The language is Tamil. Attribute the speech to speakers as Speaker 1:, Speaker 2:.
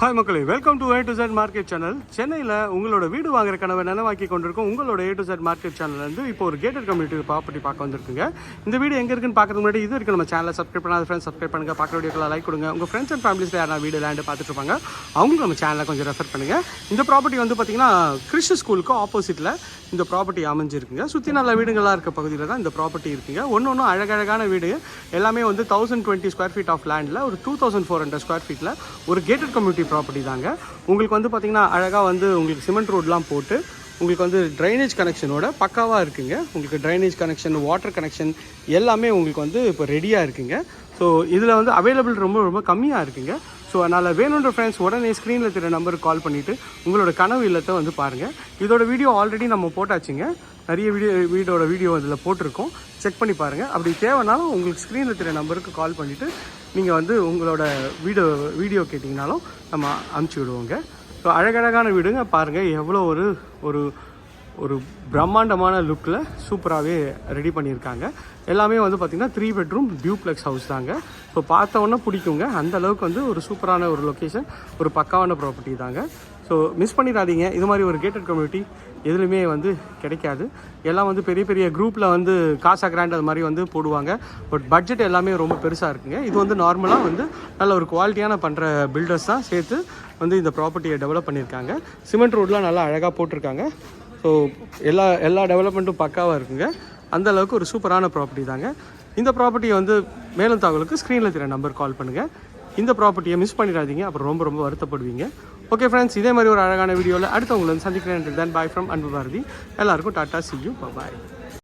Speaker 1: ஹாய் மக்களே, welcome to A to Z market channel. சென்னையில் உங்களோட வீடு வாங்குற கனவை நினைவாக்கி கொண்டிருக்கோம். உங்களோட A to Z market channel வந்து இப்போ ஒரு கேட்டட் கம்யூனிட்டி ப்ராப்பர்ட்டி பார்க்க வந்திருக்குங்க. இந்த வீடு எங்கே இருக்குன்னு பார்க்கறதுக்கு முன்னாடி இது வரைக்கும் நம்ம சேனலை சப்ஸ்கிரைப் பண்ணாத ஃப்ரெண்ட்ஸ் சப்ஸ்கிரைப் பண்ணுங்கள். பார்க்குற வீடியோக்கெல்லாம் லைக் கொடுங்க. உங்கள் ஃப்ரெண்ட்ஸ் அண்ட் ஃபேமிலிஸில் யாரா வீடு லேண்டு பார்த்துட்டு இருப்பாங்க, அவங்களுக்கு நம்ம சேனலை கொஞ்சம் ரெஃபர் பண்ணுங்கள். இந்த ப்ராப்பர்ட்டி வந்து பார்த்தீங்கன்னா கிறிஸ்து ஸ்கூலுக்கு ஆப்போசிட்டில் இந்த ப்ராப்பர்ட்டி அமைஞ்சிருக்குங்க. சுற்றி நல்ல வீடுகளாக இருக்க பகுதியில் தான் இந்த ப்ராப்பர்ட்டி இருக்குங்க. ஒன்று அழகழகான வீடு எல்லாமே வந்து 1020 ஸ்கொயர் ஃபீட் ஆஃப் லேண்டில் ஒரு 2400 ஸ்கொயர் ஃபீட்டில் ஒரு கேட்டட் கம்யூனிட்டி ப்ராப்பர்ட்டி தாங்க. உங்களுக்கு வந்து பார்த்திங்கன்னா அழகாக வந்து உங்களுக்கு சிமெண்ட் ரோட்லாம் போட்டு உங்களுக்கு வந்து ட்ரைனேஜ் கனெக்ஷனோட பக்காவாக இருக்குங்க. உங்களுக்கு ட்ரைனேஜ் கனெக்ஷன், வாட்டர் கனெக்ஷன் எல்லாமே உங்களுக்கு வந்து இப்போ ரெடியாக இருக்குங்க. ஸோ இதில் வந்து அவைலபிள் ரொம்ப கம்மியாக இருக்குங்க. ஸோ அதனால் வேணுன்ற ஃப்ரெண்ட்ஸ் உடனே ஸ்க்ரீனில் தெரிய நம்பருக்கு கால் பண்ணிவிட்டு உங்களோட கனவு இல்லத்தை வந்து பாருங்கள். இதோட வீடியோ ஆல்ரெடி நம்ம போட்டாச்சுங்க. நிறைய வீடியோ இதில் போட்டிருக்கோம், செக் பண்ணி பாருங்கள். அப்படி தேவைனாலும் உங்களுக்கு ஸ்க்ரீனில் தெரிய நம்பருக்கு கால் பண்ணிவிட்டு நீங்கள் வந்து உங்களோட வீடியோ கேட்டிங்கனாலும் நம்ம அனுப்பிச்சி விடுவோங்க. ஸோ அழகழகான வீடுங்க பாருங்கள், எவ்வளோ ஒரு பிரம்மாண்டமான லுக்கில் சூப்பராகவே ரெடி பண்ணியிருக்காங்க. எல்லாமே வந்து பார்த்திங்கன்னா 3 பெட்ரூம் டியூப்ளெக்ஸ் ஹவுஸ் தாங்க. ஸோ பார்த்தவொன்னே பிடிக்குங்க. அந்த அளவுக்கு வந்து ஒரு சூப்பரான ஒரு லொக்கேஷன், ஒரு பக்காவான ப்ராப்பர்ட்டி தாங்க. ஸோ மிஸ் பண்ணிடாதீங்க. இது மாதிரி ஒரு கேட்டட் கம்யூனிட்டி எதுலையுமே வந்து கிடைக்காது. எல்லாம் வந்து பெரிய குரூப்பில் வந்து காசா கிராண்ட் அது மாதிரி வந்து போடுவாங்க. பட்ஜெட் எல்லாமே ரொம்ப பெருசாக இருக்குங்க. இது வந்து நார்மலாக வந்து நல்ல ஒரு குவாலிட்டியான பண்ணுற பில்டர்ஸ் தான் சேர்த்து வந்து இந்த ப்ராப்பர்ட்டியை டெவலப் பண்ணியிருக்காங்க. சிமெண்ட் ரோடெலாம் நல்லா அழகாக போட்டிருக்காங்க. ஸோ எல்லா டெவலப்மெண்ட்டும் பக்காவாக இருக்குங்க. அந்தளவுக்கு ஒரு சூப்பரான ப்ராப்பர்ட்டி தாங்க. இந்த ப்ராப்பர்ட்டியை வந்து மேலும் தகவலுக்கு ஸ்க்ரீனில் தெரிய நம்பர் கால் பண்ணுங்கள். இந்த ப்ராப்பர்ட்டியை மிஸ் பண்ணிடாதீங்க, அப்புறம் ரொம்ப வருத்தப்படுவீங்க. ஓகே ஃப்ரெண்ட்ஸ், இதே மாதிரி ஒரு அழகான வீடியோவில் அடுத்தவங்களை வந்து சந்திக்கிறேன். தென் பாய் ஃப்ரம் அன்பு பாரதி. எல்லாருக்கும் டாட்டா, see you, bye.